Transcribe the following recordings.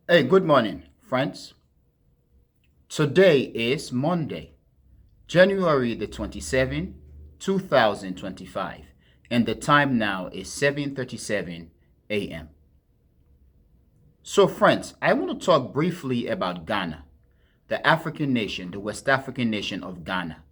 Hey, good morning, friends. Today is Monday, January the 27th, 2025, and the time now is 7:37 a.m. So, friends, I want to talk briefly about Ghana, the African nation, the West African nation of Ghana,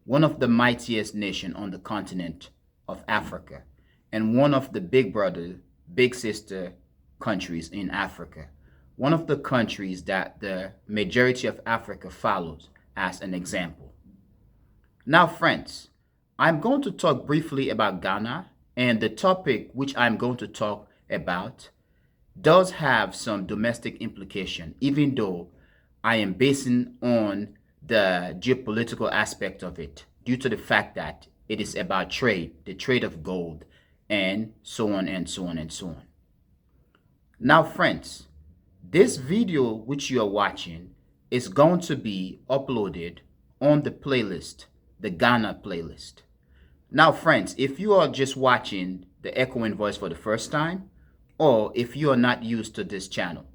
one of the mightiest nations on the continent of Africa, and one of the big brother, big sister countries in Africa, one of the countries that the majority of Africa follows as an example. Now, friends, I'm going to talk briefly about Ghana, and the topic which I'm going to talk about does have some domestic implication, even though I am basing on the geopolitical aspect of it due to the fact that it is about trade, the trade of gold, and so on and so on and so on. Now, friends, this video which you are watching is going to be uploaded on the playlist, the Ghana playlist. Now, friends, if you are just watching the echoing voice for the first time, or if you are not used to this channel,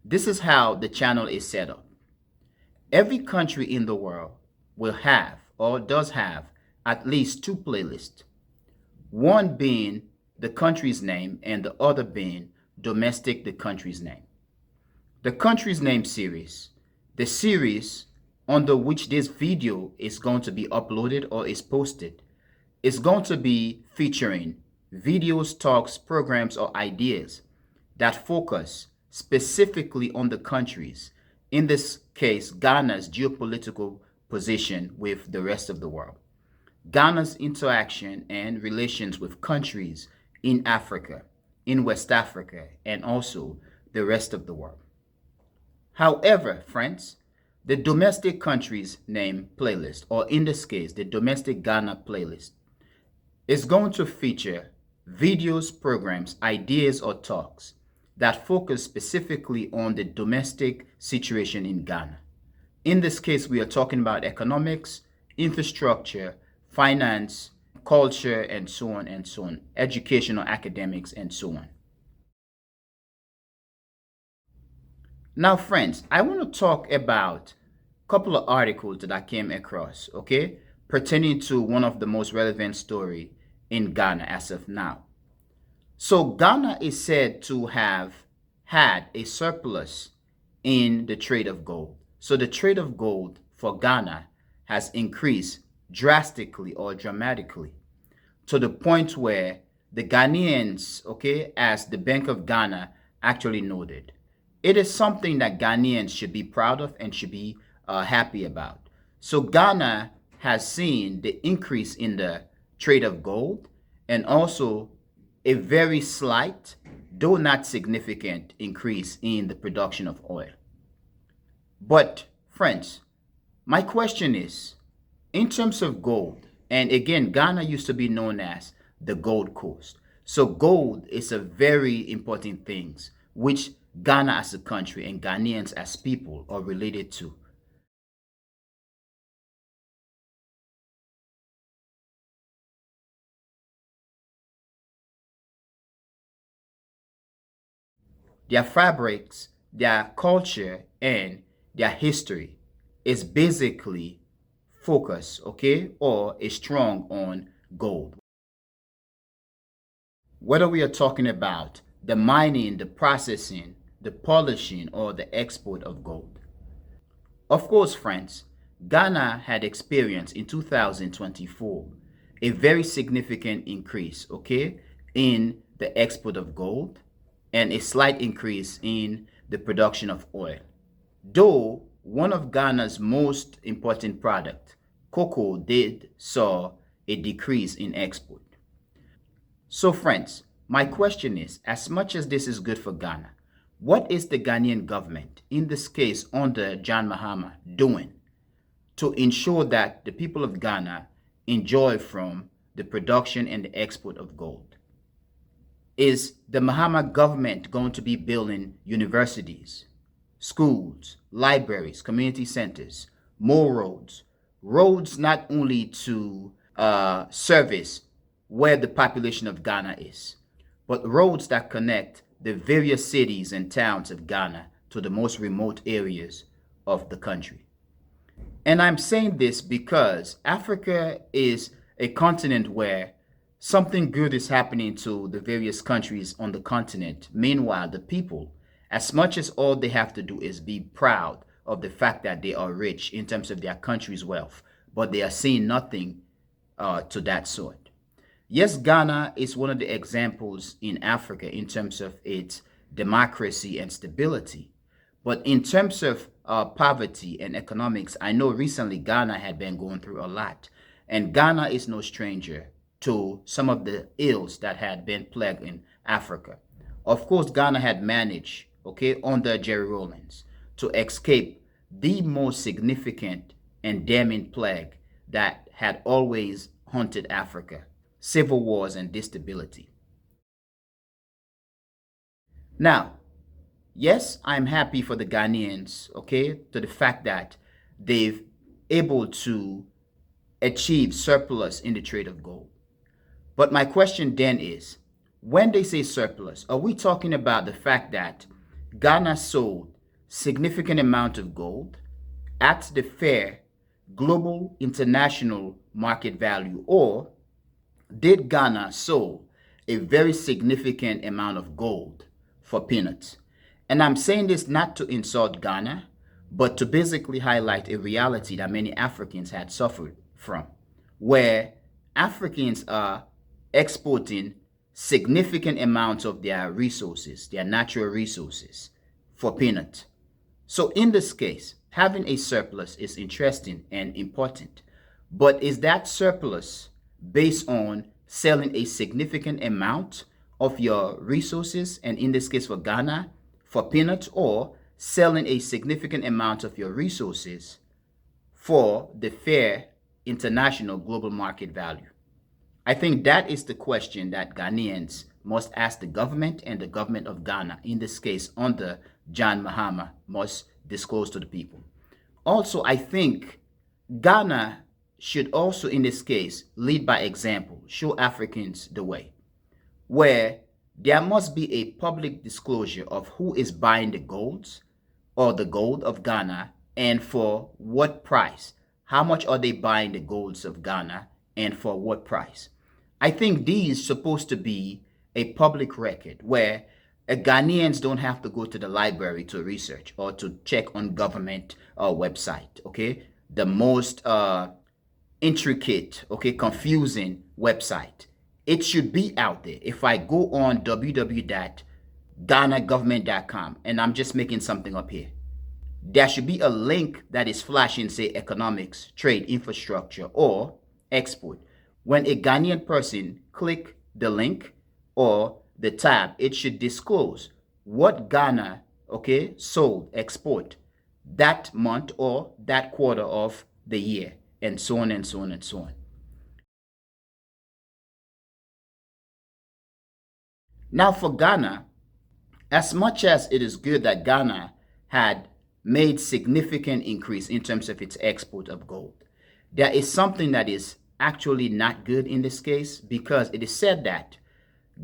this is how the channel is set up. Every country in the world will have or does have at least two playlists, one being the country's name and the other being domestic, the country's name. The country's name series, the series under which this video is going to be uploaded or is posted, is going to be featuring videos, talks, programs, or ideas that focus specifically on the countries, in this case, Ghana's geopolitical position with the rest of the world, Ghana's interaction and relations with countries in Africa, in West Africa, and also the rest of the world. However, friends, the domestic countries name playlist, or in this case, the domestic Ghana playlist, is going to feature videos, programs, ideas, or talks that focus specifically on the domestic situation in Ghana. In this case, we are talking about economics, infrastructure, finance, culture, and so on, educational, academics, and so on. Now, friends, I want to talk about a couple of articles that I came across, okay, pertaining to one of the most relevant story in Ghana as of now. So Ghana is said to have had a surplus in the trade of gold. So the trade of gold for Ghana has increased drastically or dramatically to the point where the Ghanaians, okay, as the Bank of Ghana actually noted, it is something that Ghanaians should be proud of and should be happy about. So Ghana has seen the increase in the trade of gold and also a very slight, though not significant, increase in the production of oil. But, friends, my question is, in terms of gold, and again, Ghana used to be known as the Gold Coast. So gold is a very important thing, which Ghana as a country and Ghanaians as people are related to. Their fabrics, their culture, and their history is basically focused, okay, or is strong on gold. Whether we are talking about the mining, the processing, the polishing, or the export of gold. Of course, friends, Ghana had experienced in 2024 a very significant increase, okay, in the export of gold and a slight increase in the production of oil. Though one of Ghana's most important product, cocoa, did saw a decrease in export. So friends, my question is, as much as this is good for Ghana, what is the Ghanaian government, in this case under John Mahama, doing to ensure that the people of Ghana enjoy from the production and the export of gold? Is the Mahama government going to be building universities, schools, libraries, community centers, more roads? Roads not only to service where the population of Ghana is, but roads that connect the various cities and towns of Ghana to the most remote areas of the country. And I'm saying this because Africa is a continent where something good is happening to the various countries on the continent. Meanwhile, the people, as much as all they have to do is be proud of the fact that they are rich in terms of their country's wealth, but they are seeing nothing to that sort. Yes, Ghana is one of the examples in Africa in terms of its democracy and stability. But in terms of poverty and economics, I know recently Ghana had been going through a lot. And Ghana is no stranger to some of the ills that had been plagued in Africa. Of course, Ghana had managed, okay, under Jerry Rawlings, to escape the most significant and damning plague that had always haunted Africa: civil wars and instability. Now, yes, I'm happy for the Ghanaians, okay, to the fact that they've able to achieve surplus in the trade of gold. But my question then is, when they say surplus, are we talking about the fact that Ghana sold significant amount of gold at the fair global international market value, or did Ghana sold a very significant amount of gold for peanuts? And I'm saying this not to insult Ghana, but to basically highlight a reality that many Africans had suffered from, where Africans are exporting significant amounts of their resources, their natural resources, for peanuts. So in this case, having a surplus is interesting and important. But is that surplus based on selling a significant amount of your resources, and in this case for Ghana, for peanuts, or selling a significant amount of your resources for the fair international global market value? I think that is the question that Ghanaians must ask the government, and the government of Ghana, in this case under John Mahama, must disclose to the people. Also, I think Ghana should also, in this case, lead by example, show Africans the way, where there must be a public disclosure of who is buying the golds or the gold of Ghana, and for what price. How much are they buying the golds of Ghana, and for what price? I think these supposed to be a public record where Ghanaians don't have to go to the library to research or to check on government website, okay? The most intricate, okay, confusing website. It should be out there. If I go on www.ghanagovernment.com, and I'm just making something up here, there should be a link that is flashing, say, economics, trade, infrastructure, or export. When a Ghanaian person click the link or the tab, it should disclose what Ghana, okay, sold, export that month or that quarter of the year, and so on and so on and so on. Now for Ghana, as much as it is good that Ghana had made significant increase in terms of its export of gold, there is something that is actually not good in this case, because it is said that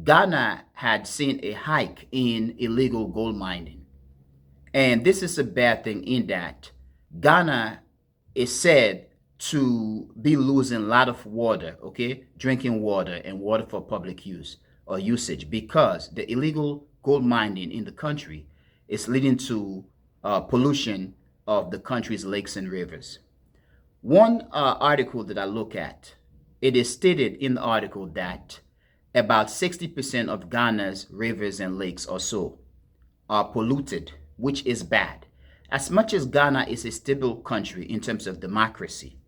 Ghana had seen a hike in illegal gold mining. And this is a bad thing in that Ghana is said to be losing a lot of water, okay, drinking water and water for public use or usage, because the illegal gold mining in the country is leading to pollution of the country's lakes and rivers. One article that I look at, it is stated in the article that about 60% of Ghana's rivers and lakes or so are polluted, which is bad. As much as Ghana is a stable country in terms of democracy,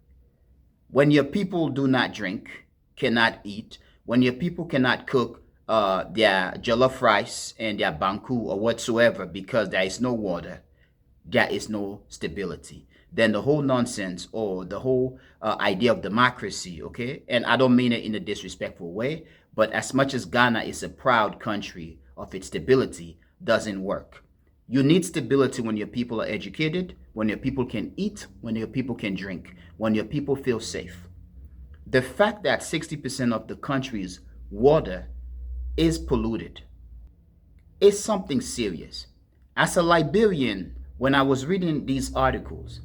when your people do not drink, cannot eat, when your people cannot cook their jollof rice and their banku or whatsoever because there is no water, there is no stability. Then the whole nonsense or the whole idea of democracy, okay? And I don't mean it in a disrespectful way, but as much as Ghana is a proud country of its stability, doesn't work. You need stability when your people are educated, when your people can eat, when your people can drink, when your people feel safe. The fact that 60% of the country's water is polluted is something serious. As a Liberian, when I was reading these articles,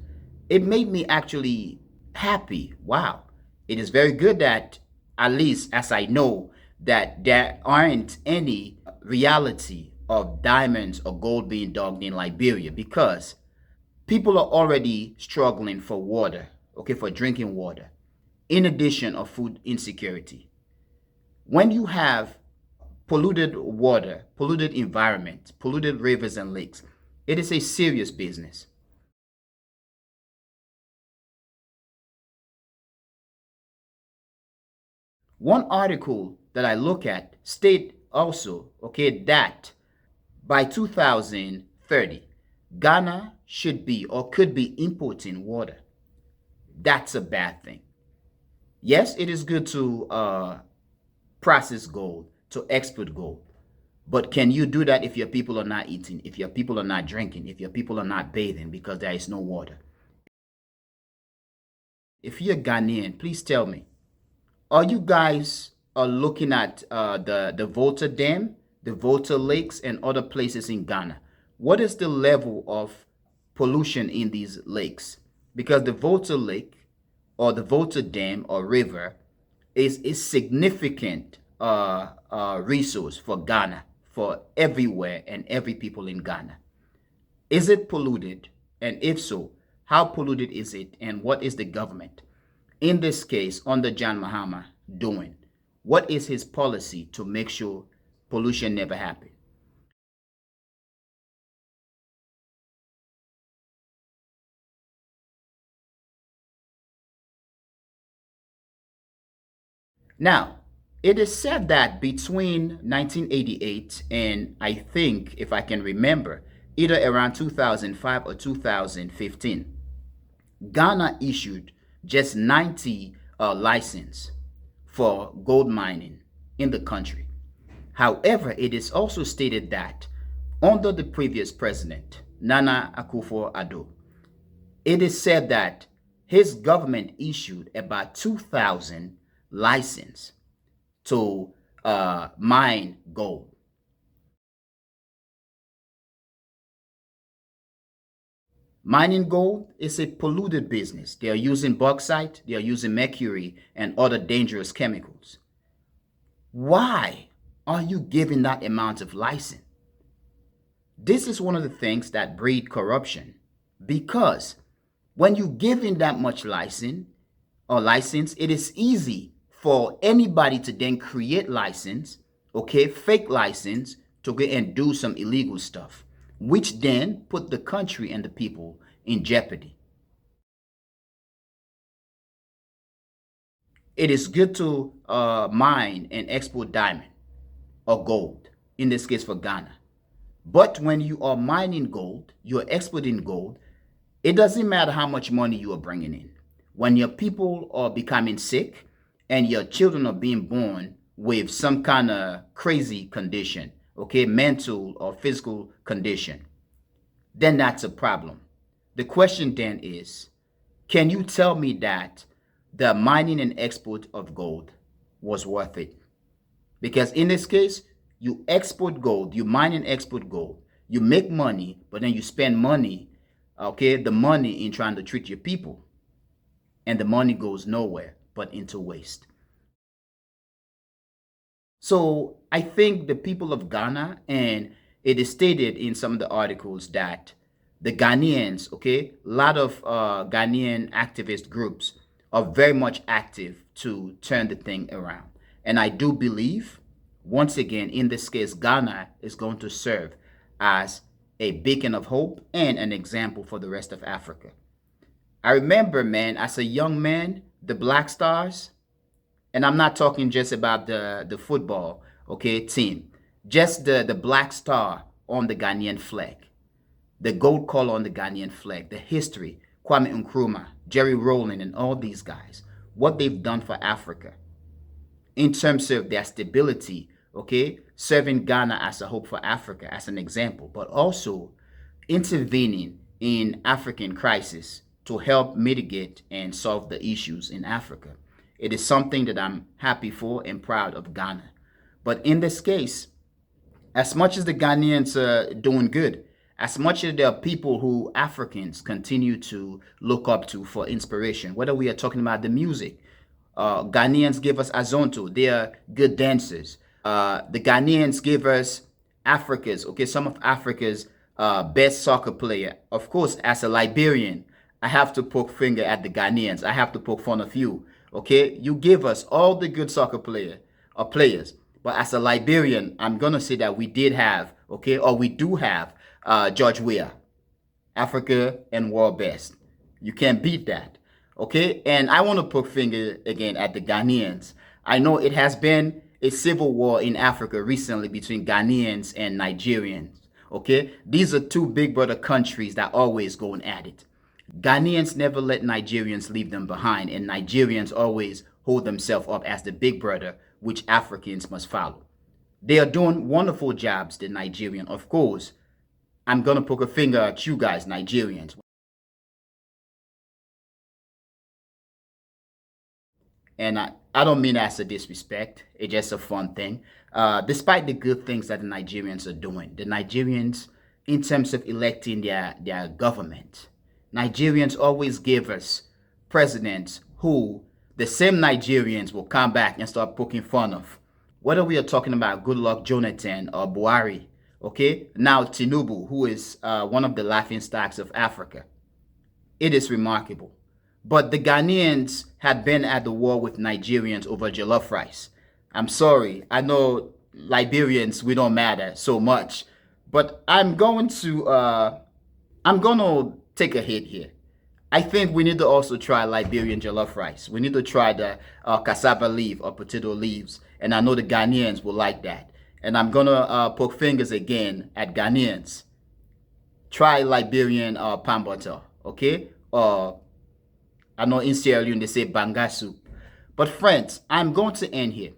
it made me actually happy. Wow. It is very good that, at least as I know, that there aren't any reality of diamonds or gold being dug in Liberia, because people are already struggling for water, okay, for drinking water, in addition of food insecurity. When you have polluted water, polluted environment, polluted rivers and lakes, it is a serious business. One article that I look at state also, okay, that by 2030, Ghana should be or could be importing water. That's a bad thing. Yes, it is good to process gold, to export gold. But can you do that if your people are not eating, if your people are not drinking, if your people are not bathing because there is no water? If you're Ghanaian, please tell me, are you guys looking at the Volta Dam, the Volta Lakes, and other places in Ghana? What is the level of pollution in these lakes? Because the Volta Lake or the Volta Dam or river is a significant resource for Ghana, for everywhere and every people in Ghana. Is it polluted? And if so, how polluted is it? And what is the government, in this case, under John Mahama, doing? What is his policy to make sure pollution never happens? Now, it is said that between 1988 and, I think, if I can remember, either around 2005 or 2015, Ghana issued just 90 license for gold mining in the country. However, it is also stated that under the previous president, Nana Akufo-Addo, it is said that his government issued about 2,000 license to mine gold. Mining gold is a polluted business. They are using bauxite, they are using mercury and other dangerous chemicals. Why are you giving that amount of license? This is one of the things that breed corruption, because when you give in that much license, it is easy for anybody to then create license, okay, fake license, to go and do some illegal stuff, which then put the country and the people in jeopardy. It is good to mine and export diamond or gold, in this case for Ghana. But when you are mining gold, you're exporting gold, it doesn't matter how much money you are bringing in. When your people are becoming sick and your children are being born with some kind of crazy condition, okay, mental or physical condition, then that's a problem. The question then is, can you tell me that the mining and export of gold was worth it? Because in this case, you export gold, you mine and export gold, you make money, but then you spend money, okay, the money in trying to treat your people. And the money goes nowhere but into waste. So I think the people of Ghana, and it is stated in some of the articles that the Ghanaians, okay, a lot of Ghanaian activist groups are very much active to turn the thing around. And I do believe, once again, in this case, Ghana is going to serve as a beacon of hope and an example for the rest of Africa. I remember, man, as a young man, the Black Stars, and I'm not talking just about the football, okay, team, just the black star on the Ghanaian flag, the gold color on the Ghanaian flag, the history, Kwame Nkrumah, Jerry Rowland, and all these guys, what they've done for Africa in terms of their stability, okay, serving Ghana as a hope for Africa, as an example, but also intervening in African crisis to help mitigate and solve the issues in Africa. It is something that I'm happy for and proud of Ghana. But in this case, as much as the Ghanaians are doing good, As much as there are people who Africans continue to look up to for inspiration, whether we are talking about the music, Ghanaians give us Azonto. They are good dancers. The Ghanaians give us some of Africa's best soccer player. Of course, as a Liberian, I have to poke finger at the Ghanaians. I have to poke fun of you. Okay, you give us all the good soccer players. But as a Liberian, I'm gonna say that we did have, okay, or we do have George Weah, Africa and world best. You can't beat that. Okay? And I want to poke finger again at the Ghanaians. I know it has been a civil war in Africa recently between Ghanaians and Nigerians. Okay? These are two big brother countries that always going at it. Ghanaians never let Nigerians leave them behind, and Nigerians always hold themselves up as the big brother, which Africans must follow. They are doing wonderful jobs, the Nigerian. Of course, I'm going to poke a finger at you guys, Nigerians. And I don't mean as a disrespect. It's just a fun thing. Despite the good things that the Nigerians are doing, the Nigerians, in terms of electing their government, Nigerians always give us presidents who the same Nigerians will come back and start poking fun of. Whether we are talking about Goodluck Jonathan or Buhari, okay? Now Tinubu, who is one of the laughing stocks of Africa. It is remarkable. But the Ghanaians had been at the war with Nigerians over jollof rice. I'm sorry. I know Liberians, we don't matter so much. But I'm going to take a hit here. I think we need to also try Liberian jollof rice. We need to try the cassava leaf or potato leaves. And I know the Ghanaians will like that. And I'm going to poke fingers again at Ghanaians. Try Liberian pan butter, okay? I know in Sierra Leone they say banga soup. But friends, I'm going to end here.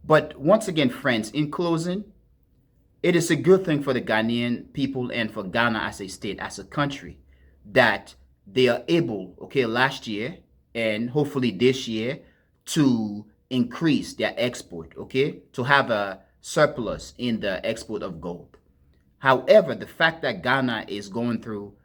But once again, friends, in closing, it is a good thing for the Ghanaian people and for Ghana as a state, as a country, that they are able, okay, last year and hopefully this year, to increase their export, okay, to have a surplus in the export of gold. However, the fact that Ghana is going through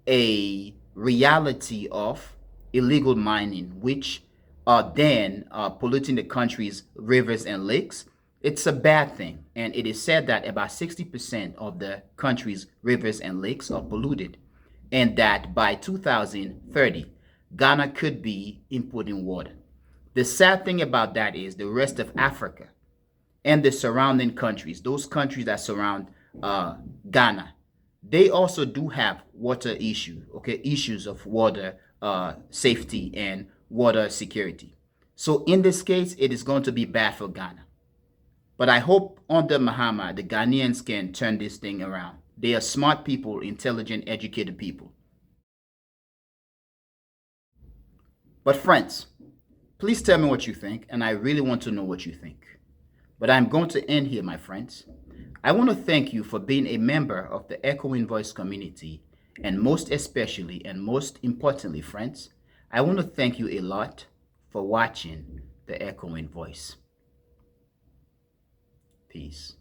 a reality of illegal mining, which are then polluting the country's rivers and lakes, it's a bad thing. And it is said that about 60% of the country's rivers and lakes are polluted, and that by 2030, Ghana could be importing water. The sad thing about that is the rest of Africa and the surrounding countries, those countries that surround Ghana, they also do have water issues, okay, issues of water safety and water security. So in this case, it is going to be bad for Ghana. But I hope under Mahama, the Ghanaians can turn this thing around. They are smart people, intelligent, educated people. But friends, please tell me what you think, and I really want to know what you think. But I'm going to end here, my friends. I want to thank you for being a member of the Echoing Voice community, and most especially and most importantly, friends, I want to thank you a lot for watching the Echoing Voice. Peace.